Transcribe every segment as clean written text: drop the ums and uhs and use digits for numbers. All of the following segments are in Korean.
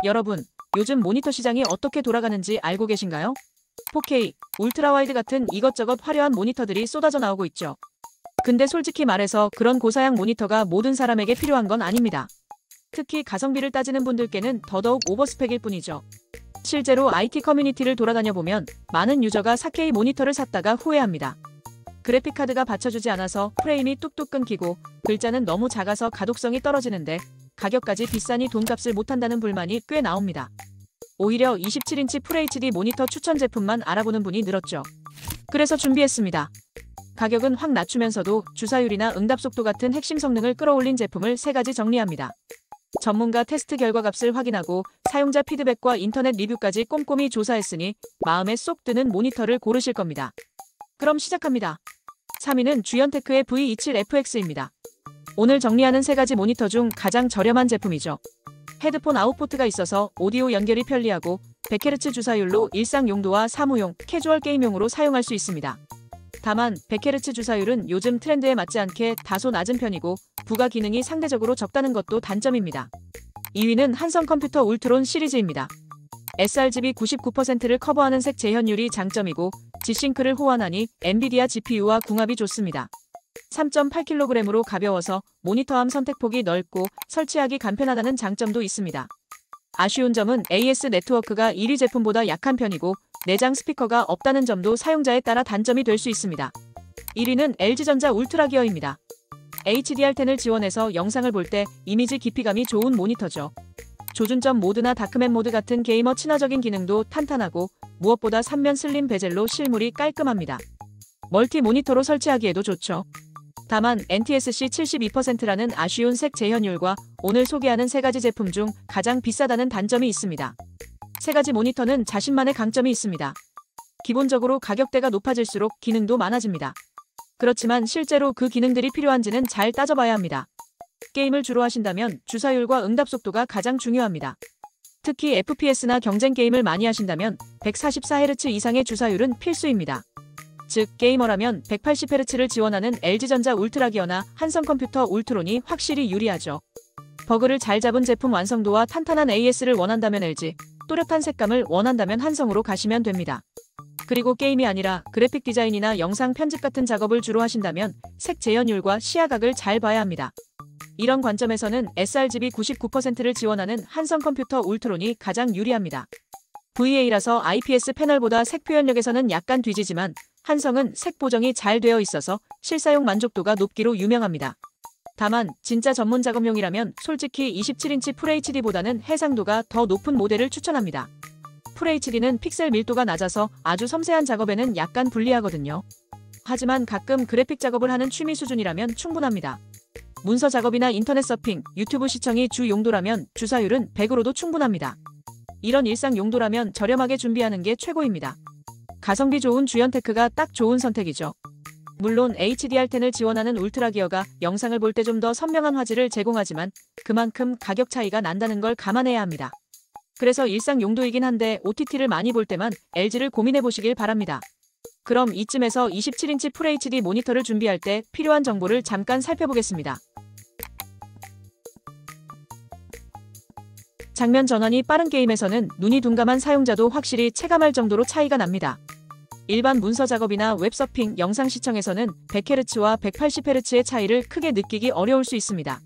여러분, 요즘 모니터 시장이 어떻게 돌아가는지 알고 계신가요? 4K, 울트라와이드 같은 이것저것 화려한 모니터들이 쏟아져 나오고 있죠. 근데 솔직히 말해서 그런 고사양 모니터가 모든 사람에게 필요한 건 아닙니다. 특히 가성비를 따지는 분들께는 더더욱 오버스펙일 뿐이죠. 실제로 IT 커뮤니티를 돌아다녀 보면 많은 유저가 4K 모니터를 샀다가 후회합니다. 그래픽카드가 받쳐주지 않아서 프레임이 뚝뚝 끊기고 글자는 너무 작아서 가독성이 떨어지는데 가격까지 비싸니 돈값을 못한다는 불만이 꽤 나옵니다. 오히려 27인치 FHD 모니터 추천 제품만 알아보는 분이 늘었죠. 그래서 준비했습니다. 가격은 확 낮추면서도 주사율이나 응답 속도 같은 핵심 성능을 끌어올린 제품을 3가지 정리합니다. 전문가 테스트 결과값을 확인하고 사용자 피드백과 인터넷 리뷰까지 꼼꼼히 조사했으니 마음에 쏙 드는 모니터를 고르실 겁니다. 그럼 시작합니다. 3위는 주연테크의 V27FX입니다. 오늘 정리하는 3가지 모니터 중 가장 저렴한 제품이죠. 헤드폰 아웃포트가 있어서 오디오 연결이 편리하고 100Hz 주사율로 일상 용도와 사무용, 캐주얼 게임용으로 사용할 수 있습니다. 다만 100Hz 주사율은 요즘 트렌드에 맞지 않게 다소 낮은 편이고 부가 기능이 상대적으로 적다는 것도 단점입니다. 2위는 한성컴퓨터 울트론 시리즈입니다. sRGB 99%를 커버하는 색 재현율이 장점이고 G싱크를 호환하니 엔비디아 GPU와 궁합이 좋습니다. 3.8kg으로 가벼워서 모니터암 선택폭이 넓고 설치하기 간편하다는 장점도 있습니다. 아쉬운 점은 AS 네트워크가 1위 제품보다 약한 편이고 내장 스피커가 없다는 점도 사용자에 따라 단점이 될 수 있습니다. 1위는 LG전자 울트라기어입니다. HDR10을 지원해서 영상을 볼 때 이미지 깊이감이 좋은 모니터죠. 조준점 모드나 다크맵 모드 같은 게이머 친화적인 기능도 탄탄하고 무엇보다 3면 슬림 베젤로 실물이 깔끔합니다. 멀티 모니터로 설치하기에도 좋죠. 다만 NTSC 72%라는 아쉬운 색 재현율과 오늘 소개하는 3가지 제품 중 가장 비싸다는 단점이 있습니다. 3가지 모니터는 자신만의 강점이 있습니다. 기본적으로 가격대가 높아질수록 기능도 많아집니다. 그렇지만 실제로 그 기능들이 필요한지는 잘 따져봐야 합니다. 게임을 주로 하신다면 주사율과 응답 속도가 가장 중요합니다. 특히 FPS나 경쟁 게임을 많이 하신다면 144Hz 이상의 주사율은 필수입니다. 즉 게이머라면 180Hz를 지원하는 LG전자 울트라기어나 한성컴퓨터 울트론이 확실히 유리하죠. 버그를 잘 잡은 제품 완성도와 탄탄한 AS를 원한다면 LG, 또렷한 색감을 원한다면 한성으로 가시면 됩니다. 그리고 게임이 아니라 그래픽 디자인이나 영상 편집 같은 작업을 주로 하신다면 색 재현율과 시야각을 잘 봐야 합니다. 이런 관점에서는 sRGB 99%를 지원하는 한성컴퓨터 울트론이 가장 유리합니다. VA라서 IPS 패널보다 색 표현력에서는 약간 뒤지지만 한성은 색 보정이 잘 되어 있어서 실사용 만족도가 높기로 유명합니다. 다만 진짜 전문 작업용이라면 솔직히 27인치 FHD보다는 해상도가 더 높은 모델을 추천합니다. FHD는 픽셀 밀도가 낮아서 아주 섬세한 작업에는 약간 불리하거든요. 하지만 가끔 그래픽 작업을 하는 취미 수준이라면 충분합니다. 문서 작업이나 인터넷 서핑, 유튜브 시청이 주 용도라면 주사율은 100으로도 충분합니다. 이런 일상 용도라면 저렴하게 준비하는 게 최고입니다. 가성비 좋은 주연테크가 딱 좋은 선택이죠. 물론 HDR10을 지원하는 울트라기어가 영상을 볼 때 좀 더 선명한 화질을 제공하지만 그만큼 가격 차이가 난다는 걸 감안해야 합니다. 그래서 일상 용도이긴 한데 OTT를 많이 볼 때만 LG를 고민해 보시길 바랍니다. 그럼 이쯤에서 27인치 FHD 모니터를 준비할 때 필요한 정보를 잠깐 살펴보겠습니다. 장면 전환이 빠른 게임에서는 눈이 둔감한 사용자도 확실히 체감할 정도로 차이가 납니다. 일반 문서 작업이나 웹서핑, 영상 시청에서는 100Hz와 180Hz의 차이를 크게 느끼기 어려울 수 있습니다.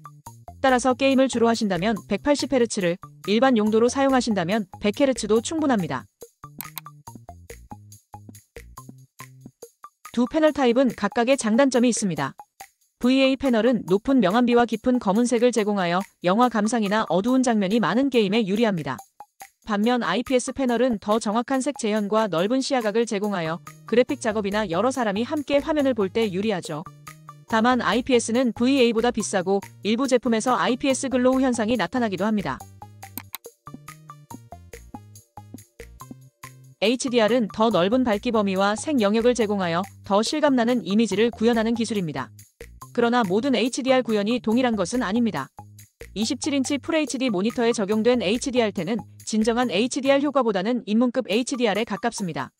따라서 게임을 주로 하신다면 180Hz를, 일반 용도로 사용하신다면 100Hz도 충분합니다. 두 패널 타입은 각각의 장단점이 있습니다. VA 패널은 높은 명암비와 깊은 검은색을 제공하여 영화 감상이나 어두운 장면이 많은 게임에 유리합니다. 반면 IPS 패널은 더 정확한 색 재현과 넓은 시야각을 제공하여 그래픽 작업이나 여러 사람이 함께 화면을 볼 때 유리하죠. 다만 IPS는 VA보다 비싸고 일부 제품에서 IPS 글로우 현상이 나타나기도 합니다. HDR은 더 넓은 밝기 범위와 색 영역을 제공하여 더 실감나는 이미지를 구현하는 기술입니다. 그러나 모든 HDR 구현이 동일한 것은 아닙니다. 27인치 FHD 모니터에 적용된 HDR10은 진정한 HDR 효과보다는 입문급 HDR에 가깝습니다.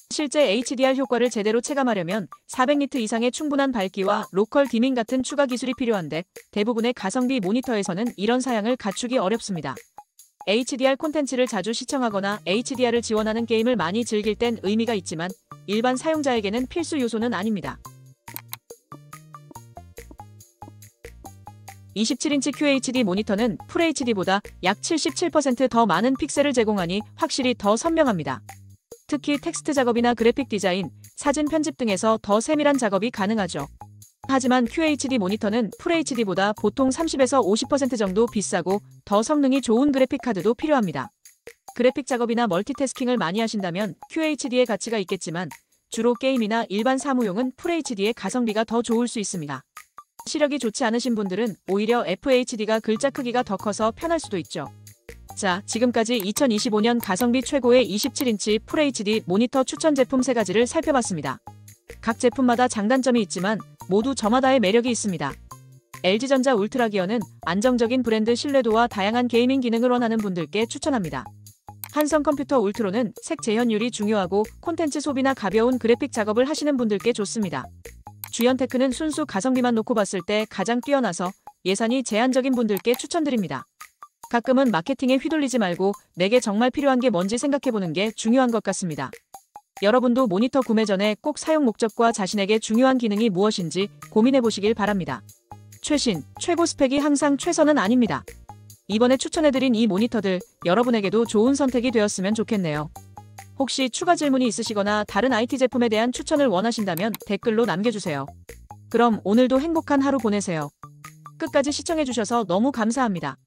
실제 HDR 효과를 제대로 체감하려면 400니트 이상의 충분한 밝기와 로컬 디밍 같은 추가 기술이 필요한데 대부분의 가성비 모니터에서는 이런 사양을 갖추기 어렵습니다. HDR 콘텐츠를 자주 시청하거나 HDR을 지원하는 게임을 많이 즐길 땐 의미가 있지만 일반 사용자에게는 필수 요소는 아닙니다. 27인치 QHD 모니터는 FHD보다 약 77% 더 많은 픽셀을 제공하니 확실히 더 선명합니다. 특히 텍스트 작업이나 그래픽 디자인, 사진 편집 등에서 더 세밀한 작업이 가능하죠. 하지만 QHD 모니터는 FHD보다 보통 30에서 50% 정도 비싸고 더 성능이 좋은 그래픽 카드도 필요합니다. 그래픽 작업이나 멀티태스킹을 많이 하신다면 QHD의 가치가 있겠지만 주로 게임이나 일반 사무용은 FHD의 가성비가 더 좋을 수 있습니다. 시력이 좋지 않으신 분들은 오히려 FHD가 글자 크기가 더 커서 편할 수도 있죠. 자, 지금까지 2025년 가성비 최고의 27인치 FHD 모니터 추천 제품 3가지를 살펴봤습니다. 각 제품마다 장단점이 있지만 모두 저마다의 매력이 있습니다. LG전자 울트라기어는 안정적인 브랜드 신뢰도와 다양한 게이밍 기능을 원하는 분들께 추천합니다. 한성컴퓨터 울트로는 색 재현율이 중요하고 콘텐츠 소비나 가벼운 그래픽 작업을 하시는 분들께 좋습니다. 주연테크는 순수 가성비만 놓고 봤을 때 가장 뛰어나서 예산이 제한적인 분들께 추천드립니다. 가끔은 마케팅에 휘둘리지 말고 내게 정말 필요한 게 뭔지 생각해보는 게 중요한 것 같습니다. 여러분도 모니터 구매 전에 꼭 사용 목적과 자신에게 중요한 기능이 무엇인지 고민해보시길 바랍니다. 최신, 최고 스펙이 항상 최선은 아닙니다. 이번에 추천해드린 이 모니터들 여러분에게도 좋은 선택이 되었으면 좋겠네요. 혹시 추가 질문이 있으시거나 다른 IT 제품에 대한 추천을 원하신다면 댓글로 남겨주세요. 그럼 오늘도 행복한 하루 보내세요. 끝까지 시청해주셔서 너무 감사합니다.